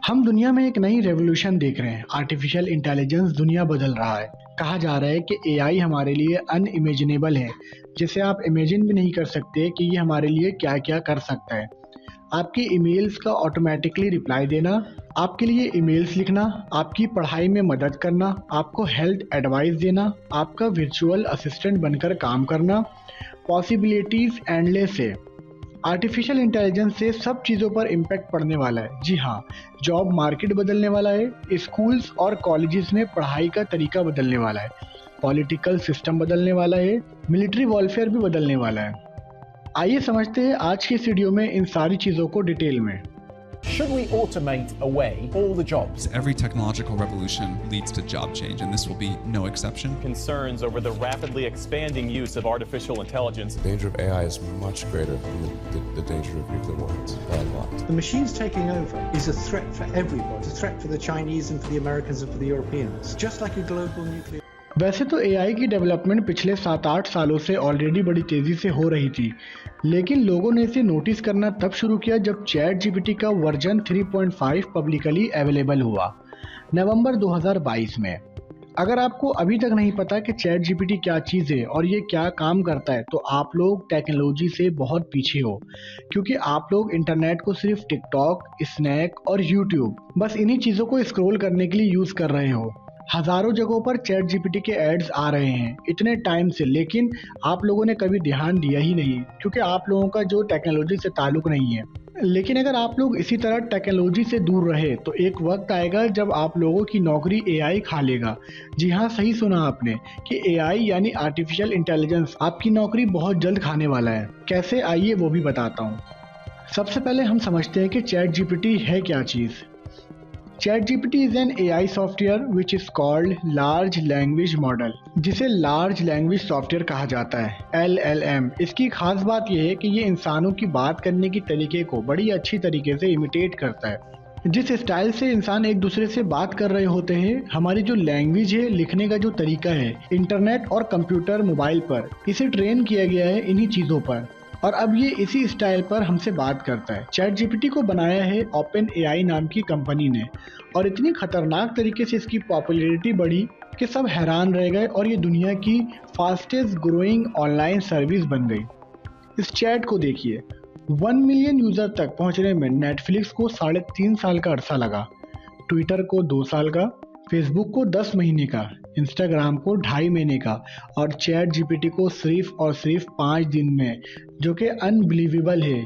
हम दुनिया में एक नई रेवोल्यूशन देख रहे हैं। आर्टिफिशियल इंटेलिजेंस दुनिया बदल रहा है। कहा जा रहा है कि एआई हमारे लिए अनइमेजिनेबल है, जिसे आप इमेजिन भी नहीं कर सकते कि ये हमारे लिए क्या-क्या कर सकता है। आपकी ईमेल्स का ऑटोमेटिकली रिप्लाई देना, आपके लिए ईमेल्स लिखना, आपकी पढ़ाई में मदद करना, आपको हेल्थ एडवाइस देना, आपका वर्चुअल असिस्टेंट बनकर काम करना, पॉसिबिलिटीज एंडलेस है। आर्टिफिशियल इंटेलिजेंस से सब चीज़ों पर इम्पैक्ट पड़ने वाला है। जी हाँ, जॉब मार्केट बदलने वाला है, स्कूल्स और कॉलेजेस में पढ़ाई का तरीका बदलने वाला है, पॉलिटिकल सिस्टम बदलने वाला है, मिलिट्री वॉरफेयर भी बदलने वाला है। आइए समझते हैं आज की इस वीडियो में इन सारी चीज़ों को डिटेल में। Should we automate away all the jobs? Every technological revolution leads to job change, and this will be no exception. Concerns over the rapidly expanding use of artificial intelligence. The danger of AI is much greater than the danger of nuclear weapons, by a lot. The machines taking over is a threat for everybody. It's a threat for the Chinese and for the Americans and for the Europeans. Just like a global nuclear. वैसे तो AI की development पिछले 7-8 सालों से already बड़ी तेज़ी से हो रही थी, लेकिन लोगों ने इसे नोटिस करना तब शुरू किया जब चैट जीपीटी का वर्जन 3.5 पब्लिकली अवेलेबल हुआ नवंबर 2022 में। अगर आपको अभी तक नहीं पता कि चैट जीपीटी क्या चीज़ है और ये क्या काम करता है, तो आप लोग टेक्नोलॉजी से बहुत पीछे हो, क्योंकि आप लोग इंटरनेट को सिर्फ टिकटॉक, स्नैक और यूट्यूब, बस इन्हीं चीज़ों को स्क्रॉल करने के लिए यूज़ कर रहे हो। हज़ारों जगहों पर चैट जीपीटी के एड्स आ रहे हैं इतने टाइम से, लेकिन आप लोगों ने कभी ध्यान दिया ही नहीं, क्योंकि आप लोगों का जो टेक्नोलॉजी से ताल्लुक़ नहीं है। लेकिन अगर आप लोग इसी तरह टेक्नोलॉजी से दूर रहे तो एक वक्त आएगा जब आप लोगों की नौकरी एआई खा लेगा। जी हाँ, सही सुना आपने कि एआई यानी आर्टिफिशियल इंटेलिजेंस आपकी नौकरी बहुत जल्द खाने वाला है। कैसे, आइए वो भी बताता हूँ। सबसे पहले हम समझते हैं कि चैट जीपीटी है क्या चीज़। ChatGPT is an AI software which is called Large Language Model, जिसे लार्ज लैंग्वेज सॉफ्टवेयर कहा जाता है, LLM। इसकी खास बात यह है कि ये इंसानों की बात करने की तरीके को बड़ी अच्छी तरीके से इमिटेट करता है। जिस स्टाइल से इंसान एक दूसरे से बात कर रहे होते हैं, हमारी जो लैंग्वेज है, लिखने का जो तरीका है, इंटरनेट और कंप्यूटर, मोबाइल पर इसे ट्रेन किया गया है इन्हीं चीज़ों पर, और अब ये इसी स्टाइल पर हमसे बात करता है। चैट जीपीटी को बनाया है ओपन एआई नाम की कंपनी ने, और इतनी खतरनाक तरीके से इसकी पॉपुलैरिटी बढ़ी कि सब हैरान रह गए और ये दुनिया की फास्टेस्ट ग्रोइंग ऑनलाइन सर्विस बन गई। इस चैट को देखिए, 1 मिलियन यूज़र तक पहुंचने में नेटफ्लिक्स को 3.5 साल का अरसा लगा, ट्विटर को 2 साल का, फेसबुक को 10 महीने का, इंस्टाग्राम को 2.5 महीने का, और चैट जीपीटी को सिर्फ और सिर्फ 5 दिन में, जो कि अनबिलीवेबल है।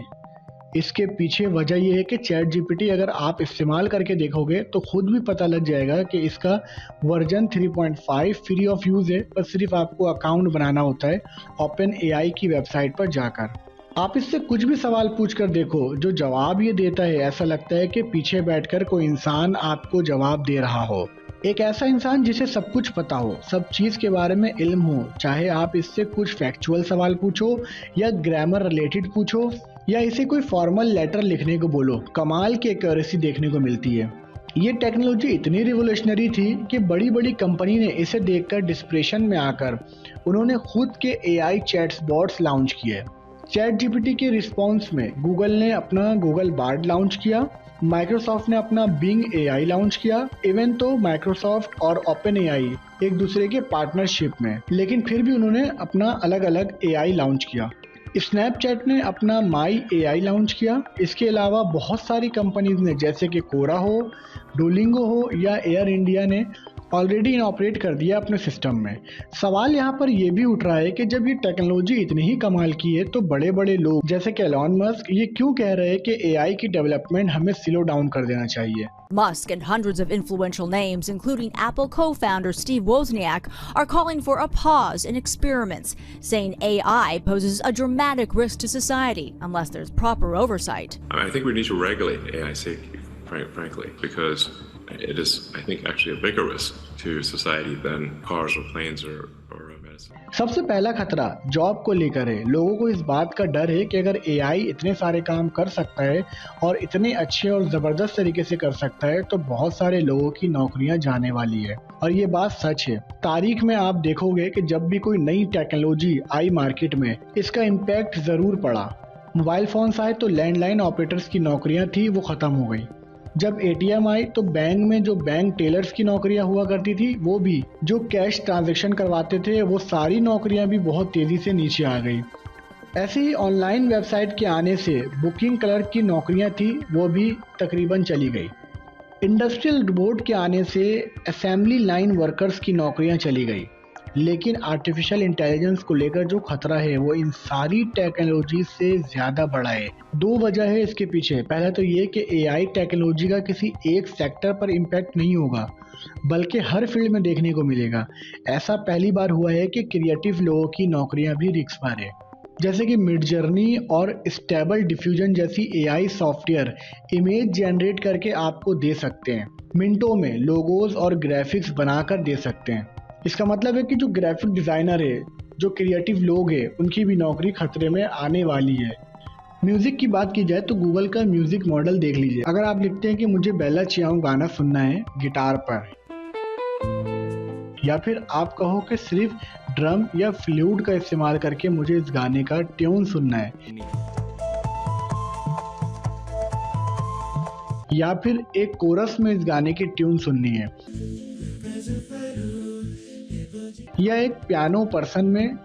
इसके पीछे वजह यह है कि चैट जीपीटी अगर आप इस्तेमाल करके देखोगे तो खुद भी पता लग जाएगा कि इसका वर्जन 3.5 फ्री ऑफ यूज़ है, पर सिर्फ आपको अकाउंट बनाना होता है ओपन एआई की वेबसाइट पर जाकर। आप इससे कुछ भी सवाल पूछ कर देखो, जो जवाब ये देता है ऐसा लगता है कि पीछे बैठकर कोई इंसान आपको जवाब दे रहा हो। एक ऐसा इंसान जिसे सब कुछ पता हो, सब चीज़ के बारे में इल्म हो, चाहे आप इससे कुछ फैक्चुअल सवाल पूछो या ग्रामर रिलेटेड पूछो या इसे कोई फॉर्मल लेटर लिखने को बोलो, कमाल की एक्यूरेसी देखने को मिलती है। ये टेक्नोलॉजी इतनी रिवोल्यूशनरी थी कि बड़ी बड़ी कंपनी ने इसे देखकर डिस्प्रेशन में आकर उन्होंने खुद के एआई चैट्स बॉट्स लॉन्च किए। चैट जीपीटी के रिस्पॉन्स में गूगल ने अपना गूगल बार्ड लॉन्च किया, माइक्रोसॉफ्ट ने अपना बिंग एआई लॉन्च किया। इवन तो माइक्रोसॉफ्ट और ओपन एआई एक दूसरे के पार्टनरशिप में, लेकिन फिर भी उन्होंने अपना अलग अलग एआई लॉन्च किया। स्नैपचैट ने अपना माई एआई लॉन्च किया। इसके अलावा बहुत सारी कंपनीज ने, जैसे कि कोरा हो, डुओलिंगो हो या एयर इंडिया ने ऑलरेडी इनऑपरेट कर दिया अपने सिस्टम में। सवाल यहाँ पर यह भी उठ रहा है कि जब ये टेक्नोलॉजी इतनी ही कमाल की है, तो बड़े बड़े लोग जैसे कि एलॉन मस्क ये क्यों कह रहे हैं कि एआई की डेवलपमेंट हमें स्लो डाउन कर देना चाहिए। Musk and hundreds of influential names, including Apple co-founder Steve Wozniak, are calling for a pause in experiments, saying AI poses a dramatic risk to society unless there's proper oversight. I think we need to regulate AI safety, frankly, because it is, I think, actually a bigger risk to society than cars or planes or medicine. सबसे पहला खतरा job को लेकर है। लोगों को इस बात का डर है कि अगर एआई इतने सारे काम कर सकता है और इतने अच्छे और ज़बरदस्त तरीके से कर सकता है, तो बहुत सारे लोगों की नौकरियां जाने वाली है, और ये बात सच है। तारीख में आप देखोगे कि जब भी कोई नई टेक्नोलॉजी आई मार्केट में, इसका इम्पैक्ट ज़रूर पड़ा। मोबाइल फ़ोन्स आए तो लैंडलाइन ऑपरेटर्स की नौकरियां थी वो ख़त्म हो गई। जब एटीएम आई तो बैंक में जो बैंक टेलर्स की नौकरियां हुआ करती थी वो भी, जो कैश ट्रांजैक्शन करवाते थे वो सारी नौकरियां भी बहुत तेज़ी से नीचे आ गई। ऐसे ही ऑनलाइन वेबसाइट के आने से बुकिंग क्लर्क की नौकरियां थी वो भी तकरीबन चली गई। इंडस्ट्रियल रोबोट के आने से असेंबली लाइन वर्कर्स की नौकरियां चली गई। लेकिन आर्टिफिशियल इंटेलिजेंस को लेकर जो खतरा है वो इन सारी टेक्नोलॉजी से ज़्यादा बड़ा है। 2 वजह है इसके पीछे। पहला तो ये कि एआई टेक्नोलॉजी का किसी एक सेक्टर पर इम्पैक्ट नहीं होगा, बल्कि हर फील्ड में देखने को मिलेगा। ऐसा पहली बार हुआ है कि क्रिएटिव लोगों की नौकरियां भी रिस्क पर है। जैसे कि मिडजर्नी और स्टेबल डिफ्यूजन जैसी एआई सॉफ्टवेयर इमेज जनरेट करके आपको दे सकते हैं। मिनटों में लोगोज और ग्राफिक्स बनाकर दे सकते हैं। इसका मतलब है कि जो ग्राफिक डिज़ाइनर है, जो क्रिएटिव लोग हैं, उनकी भी नौकरी खतरे में आने वाली है। म्यूज़िक की बात की जाए तो गूगल का म्यूज़िक मॉडल देख लीजिए। अगर आप लिखते हैं कि मुझे बेला चियाओ गाना सुनना है गिटार पर, या फिर आप कहो कि सिर्फ ड्रम या फ्लूट का इस्तेमाल करके मुझे इस गाने का ट्यून सुनना है, या फिर एक कोरस में इस गाने की ट्यून सुननी है, या एक पियानो पर्सन में,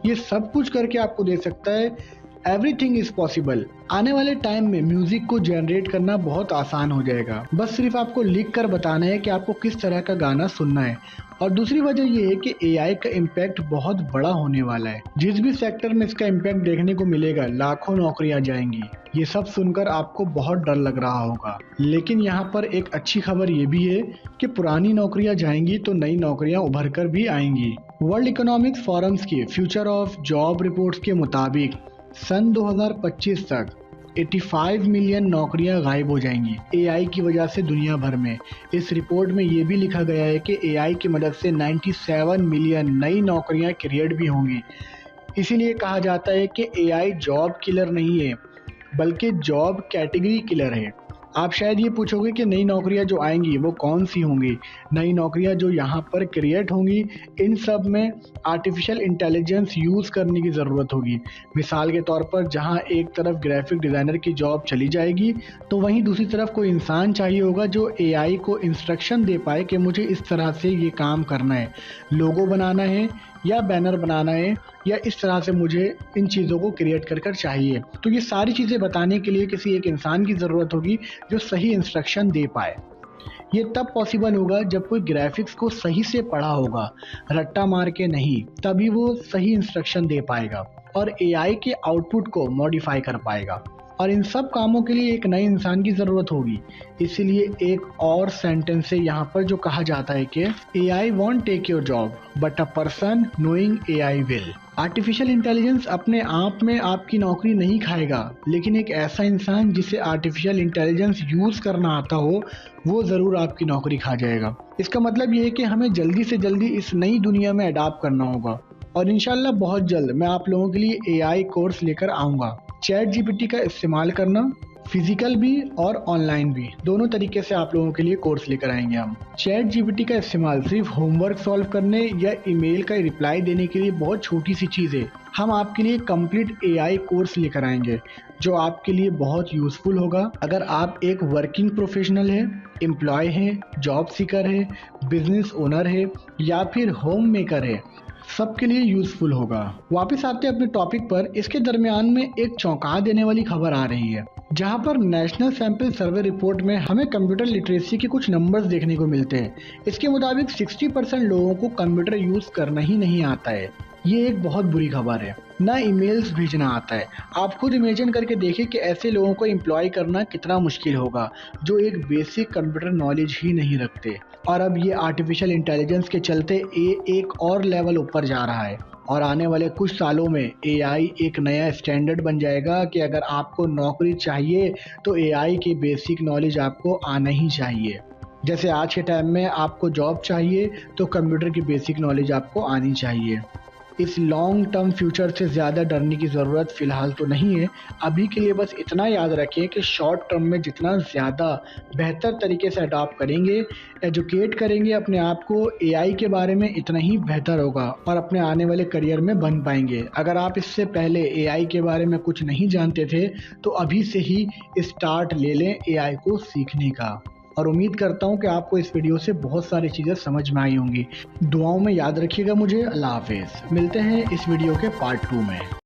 ये सब कुछ करके आपको दे सकता है। Everything is possible. आने वाले टाइम में म्यूजिक को जनरेट करना बहुत आसान हो जाएगा। बस सिर्फ आपको लिख कर बताना है कि आपको किस तरह का गाना सुनना है। और दूसरी वजह यह है कि एआई का इम्पैक्ट बहुत बड़ा होने वाला है। जिस भी सेक्टर में इसका इम्पैक्ट देखने को मिलेगा, लाखों नौकरियां जाएंगी। ये सब सुनकर आपको बहुत डर लग रहा होगा, लेकिन यहाँ पर एक अच्छी खबर ये भी है कि पुरानी नौकरियां जाएंगी तो नई नौकरियां उभर कर भी आएंगी। वर्ल्ड इकोनॉमिक्स फोरम्स की फ्यूचर ऑफ जॉब रिपोर्ट्स के मुताबिक सन 2025 तक 85 मिलियन नौकरियां गायब हो जाएंगी एआई की वजह से दुनिया भर में। इस रिपोर्ट में ये भी लिखा गया है कि एआई की मदद से 97 मिलियन नई नौकरियां क्रिएट भी होंगी। इसीलिए कहा जाता है कि एआई जॉब किलर नहीं है, बल्कि जॉब कैटेगरी किलर है। आप शायद ये पूछोगे कि नई नौकरियां जो आएंगी वो कौन सी होंगी। नई नौकरियां जो यहाँ पर क्रिएट होंगी, इन सब में आर्टिफिशियल इंटेलिजेंस यूज़ करने की ज़रूरत होगी। मिसाल के तौर पर जहाँ एक तरफ ग्राफिक डिज़ाइनर की जॉब चली जाएगी, तो वहीं दूसरी तरफ कोई इंसान चाहिए होगा जो एआई को इंस्ट्रक्शन दे पाए कि मुझे इस तरह से ये काम करना है, लोगो बनाना है या बैनर बनाना है, या इस तरह से मुझे इन चीज़ों को क्रिएट कर चाहिए। तो ये सारी चीज़ें बताने के लिए किसी एक इंसान की ज़रूरत होगी जो सही इंस्ट्रक्शन दे पाए। ये तब पॉसिबल होगा जब कोई ग्राफिक्स को सही से पढ़ा होगा, रट्टा मार के नहीं, तभी वो सही इंस्ट्रक्शन दे पाएगा और एआई के आउटपुट को मॉडिफाई कर पाएगा। और इन सब कामों के लिए एक नए इंसान की ज़रूरत होगी। इसीलिए एक और सेंटेंस है यहाँ पर जो कहा जाता है कि AI won't take your job, but a person knowing AI will। Artificial intelligence अपने आप में आपकी नौकरी नहीं खाएगा, लेकिन एक ऐसा इंसान जिसे आर्टिफिशियल इंटेलिजेंस यूज़ करना आता हो, वो ज़रूर आपकी नौकरी खा जाएगा। इसका मतलब ये है कि हमें जल्दी से जल्दी इस नई दुनिया में अडॉप्ट करना होगा। और इंशाल्लाह बहुत जल्द मैं आप लोगों के लिए AI कोर्स लेकर आऊँगा। चैट जीपीटी का इस्तेमाल करना, फिजिकल भी और ऑनलाइन भी, दोनों तरीके से आप लोगों के लिए कोर्स लेकर आएंगे हम। चैट जीपीटी का इस्तेमाल सिर्फ होमवर्क सॉल्व करने या ईमेल का रिप्लाई देने के लिए बहुत छोटी सी चीज़ है। हम आपके लिए कंप्लीट AI कोर्स लेकर आएंगे जो आपके लिए बहुत यूज़फुल होगा। अगर आप एक वर्किंग प्रोफेशनल है, एम्प्लॉय है, जॉब सीकर है, बिजनेस ओनर है या फिर होम मेकर है, सबके लिए यूज़फुल होगा। वापस आते हैं अपने टॉपिक पर। इसके दरमियान में एक चौंका देने वाली खबर आ रही है, जहां पर नेशनल सैंपल सर्वे रिपोर्ट में हमें कंप्यूटर लिटरेसी के कुछ नंबर्स देखने को मिलते हैं। इसके मुताबिक 60% लोगों को कंप्यूटर यूज़ करना ही नहीं आता है। ये एक बहुत बुरी खबर है। ना ईमेल्स भेजना आता है। आप खुद इमेजिन करके देखें कि ऐसे लोगों को एम्प्लॉय करना कितना मुश्किल होगा जो एक बेसिक कंप्यूटर नॉलेज ही नहीं रखते। और अब ये आर्टिफिशियल इंटेलिजेंस के चलते एक और लेवल ऊपर जा रहा है और आने वाले कुछ सालों में AI एक नया स्टैंडर्ड बन जाएगा कि अगर आपको नौकरी चाहिए तो AI की बेसिक नॉलेज आपको आना ही चाहिए। जैसे आज के टाइम में आपको जॉब चाहिए तो कंप्यूटर की बेसिक नॉलेज आपको आनी चाहिए। इस लॉन्ग टर्म फ्यूचर से ज़्यादा डरने की ज़रूरत फ़िलहाल तो नहीं है। अभी के लिए बस इतना याद रखें कि शॉर्ट टर्म में जितना ज़्यादा बेहतर तरीके से अडॉप्ट करेंगे, एजुकेट करेंगे अपने आप को एआई के बारे में, इतना ही बेहतर होगा और अपने आने वाले करियर में बन पाएंगे। अगर आप इससे पहले एआई के बारे में कुछ नहीं जानते थे तो अभी से ही स्टार्ट ले लें एआई को सीखने का। और उम्मीद करता हूँ कि आपको इस वीडियो से बहुत सारी चीज़ें समझ में आई होंगी। दुआओं में याद रखिएगा मुझे। अल्लाह हाफिज़। मिलते हैं इस वीडियो के पार्ट 2 में।